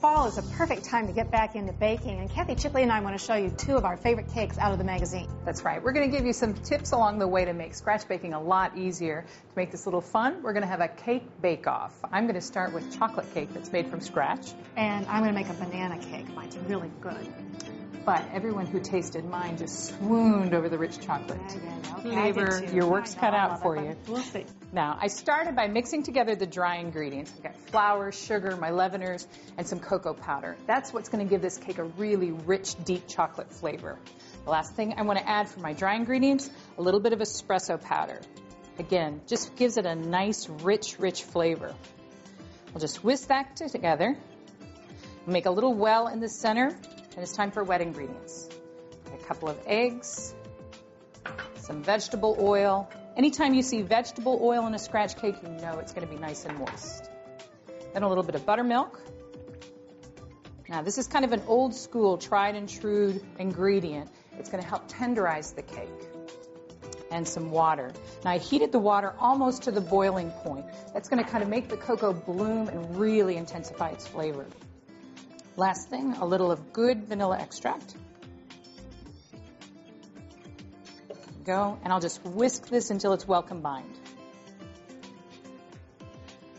Fall is a perfect time to get back into baking, and Kathy Chipley and I want to show you two of our favorite cakes out of the magazine. That's right. We're going to give you some tips along the way to make scratch baking a lot easier. To make this a little fun, we're going to have a cake bake-off. I'm going to start with chocolate cake that's made from scratch. And I'm going to make a banana cake. Mine's really good. But everyone who tasted mine just swooned over the rich chocolate flavor. Your work's cut out for you. We'll see. Now, I started by mixing together the dry ingredients. I've got flour, sugar, my leaveners, and some cocoa powder. That's what's going to give this cake a really rich, deep chocolate flavor. The last thing I want to add for my dry ingredients, a little bit of espresso powder. Again, just gives it a nice, rich flavor. I'll just whisk that together. Make a little well in the center, and it's time for wet ingredients. A couple of eggs, some vegetable oil. Anytime you see vegetable oil in a scratch cake, you know it's going to be nice and moist. Then a little bit of buttermilk. Now, this is kind of an old school, tried and true ingredient. It's going to help tenderize the cake. And some water. Now, I heated the water almost to the boiling point. That's going to kind of make the cocoa bloom and really intensify its flavor. Last thing, a little of good vanilla extract. Go, and I'll just whisk this until it's well combined.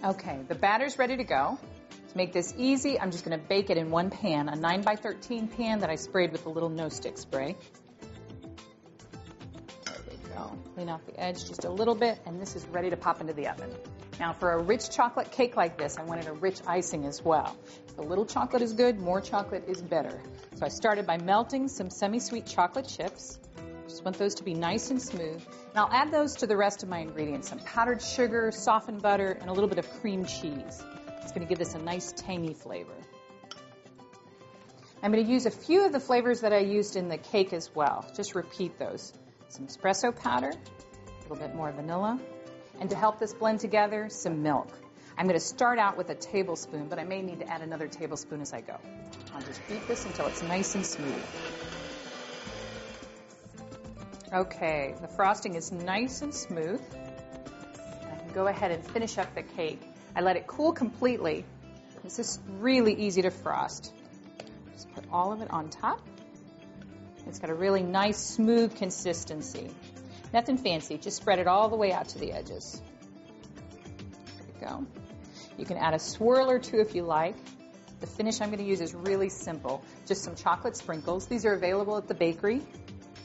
Okay, the batter's ready to go. To make this easy, I'm just going to bake it in one pan, a 9x13 pan that I sprayed with a little no-stick spray. There we go. Clean off the edge just a little bit, and this is ready to pop into the oven. Now, for a rich chocolate cake like this, I wanted a rich icing as well. If a little chocolate is good, more chocolate is better. So I started by melting some semi-sweet chocolate chips. Just want those to be nice and smooth. And I'll add those to the rest of my ingredients. Some powdered sugar, softened butter, and a little bit of cream cheese. It's going to give this a nice tangy flavor. I'm going to use a few of the flavors that I used in the cake as well. Just repeat those. Some espresso powder, a little bit more vanilla, and to help this blend together, some milk. I'm going to start out with a tablespoon, but I may need to add another tablespoon as I go. I'll just beat this until it's nice and smooth. Okay, the frosting is nice and smooth. I can go ahead and finish up the cake. I let it cool completely. This is really easy to frost. Just put all of it on top. It's got a really nice, smooth consistency. Nothing fancy, just spread it all the way out to the edges. There we go. You can add a swirl or two if you like. The finish I'm going to use is really simple. Just some chocolate sprinkles. These are available at the bakery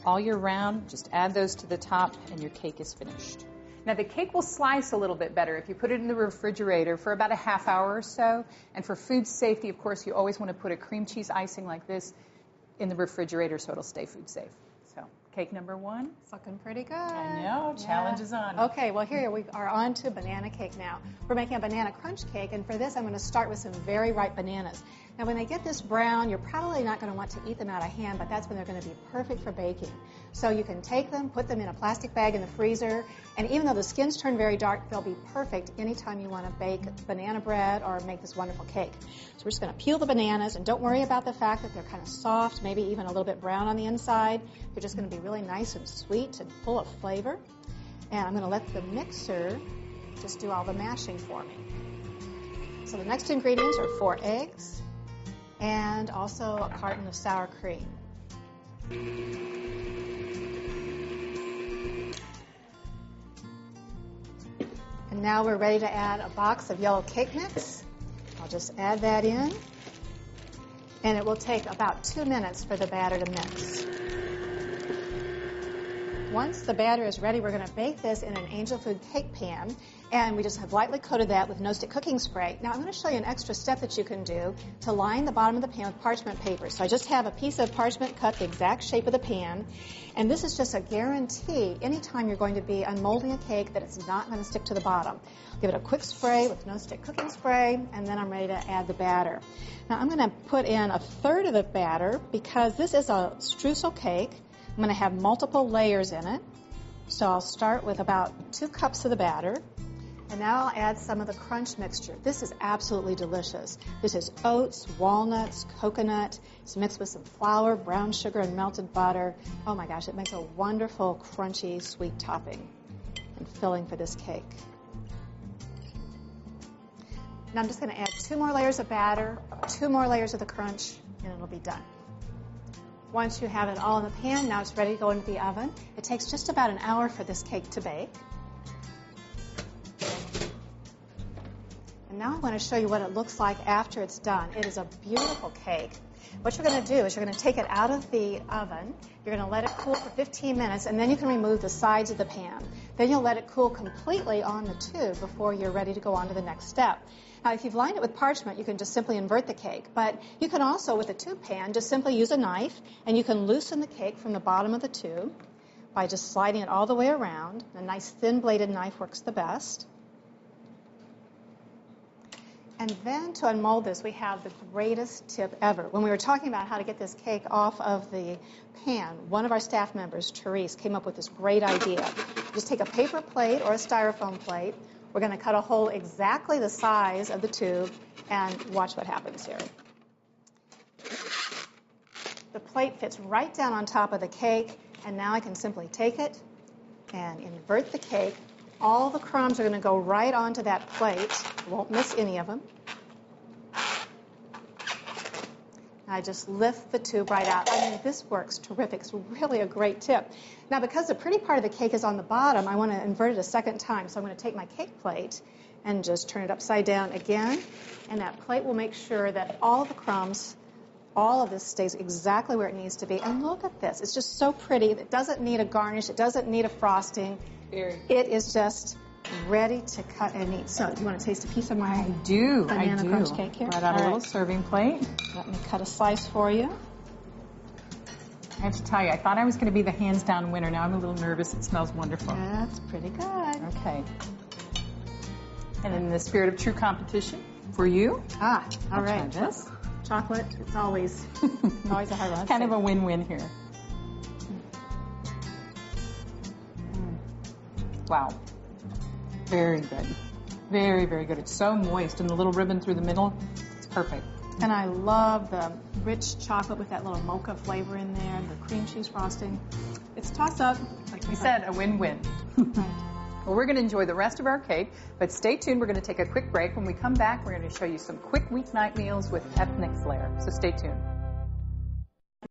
all year round. Just add those to the top and your cake is finished. Now, the cake will slice a little bit better if you put it in the refrigerator for about a half hour or so. And for food safety, of course, you always want to put a cream cheese icing like this in the refrigerator so it'll stay food safe. So, cake number one. It's looking pretty good. I know. Challenge is on. Okay, well, here we are on to banana cake now. We're making a banana crunch cake, and for this, I'm going to start with some very ripe bananas. Now, when they get this brown, you're probably not going to want to eat them out of hand, but that's when they're going to be perfect for baking. So you can take them, put them in a plastic bag in the freezer, and even though the skins turn very dark, they'll be perfect anytime you want to bake banana bread or make this wonderful cake. So we're just going to peel the bananas, and don't worry about the fact that they're kind of soft, maybe even a little bit brown on the inside. They're just going to be really nice and sweet and full of flavor. And I'm going to let the mixer just do all the mashing for me. So the next ingredients are 4 eggs and also a carton of sour cream. And now we're ready to add a box of yellow cake mix. I'll just add that in. And it will take about 2 minutes for the batter to mix. Once the batter is ready, we're going to bake this in an Angel Food cake pan, and we just have lightly coated that with no-stick cooking spray. Now, I'm going to show you an extra step that you can do to line the bottom of the pan with parchment paper. So I just have a piece of parchment cut the exact shape of the pan, and this is just a guarantee anytime you're going to be unmolding a cake that it's not going to stick to the bottom. Give it a quick spray with no-stick cooking spray, and then I'm ready to add the batter. Now, I'm going to put in 1/3 of the batter because this is a streusel cake. I'm going to have multiple layers in it. So I'll start with about 2 cups of the batter. And now I'll add some of the crunch mixture. This is absolutely delicious. This is oats, walnuts, coconut. It's mixed with some flour, brown sugar, and melted butter. Oh my gosh, it makes a wonderful, crunchy, sweet topping and filling for this cake. Now I'm just going to add 2 more layers of batter, 2 more layers of the crunch, and it'll be done. Once you have it all in the pan, now it's ready to go into the oven. It takes just about an hour for this cake to bake. And now I'm going to show you what it looks like after it's done. It is a beautiful cake. What you're going to do is you're going to take it out of the oven. You're going to let it cool for 15 minutes, and then you can remove the sides of the pan. Then you'll let it cool completely on the tube before you're ready to go on to the next step. Now, if you've lined it with parchment, you can just simply invert the cake. But you can also, with a tube pan, just simply use a knife, and you can loosen the cake from the bottom of the tube by just sliding it all the way around. A nice thin-bladed knife works the best. And then to unmold this, we have the greatest tip ever. When we were talking about how to get this cake off of the pan, one of our staff members, Therese, came up with this great idea. Just take a paper plate or a styrofoam plate. We're going to cut a hole exactly the size of the tube, and watch what happens here. The plate fits right down on top of the cake, and now I can simply take it and invert the cake. All the crumbs are going to go right onto that plate. Won't miss any of them. I just lift the tube right out. I mean, this works terrific. It's really a great tip. Now, because the pretty part of the cake is on the bottom, I want to invert it a second time. So I'm going to take my cake plate and just turn it upside down again. And that plate will make sure that all of the crumbs, all of this stays exactly where it needs to be. And look at this. It's just so pretty. It doesn't need a garnish. It doesn't need a frosting. It is just ready to cut and eat. So, do you want to taste a piece of my banana crunch cake here? Right out a little serving plate. Let me cut a slice for you. I have to tell you, I thought I was going to be the hands-down winner. Now I'm a little nervous. It smells wonderful. That's pretty good. Okay. And in the spirit of true competition, for you. All right. Try this. Chocolate, it's always a hard one. Kind of a win-win here. Wow. Very good. Very, very good. It's so moist, and the little ribbon through the middle, it's perfect. And I love the rich chocolate with that little mocha flavor in there, and the cream cheese frosting. It's toss-up. Like we said, a win-win. Well, we're going to enjoy the rest of our cake, but stay tuned. We're going to take a quick break. When we come back, we're going to show you some quick weeknight meals with ethnic flair. So stay tuned.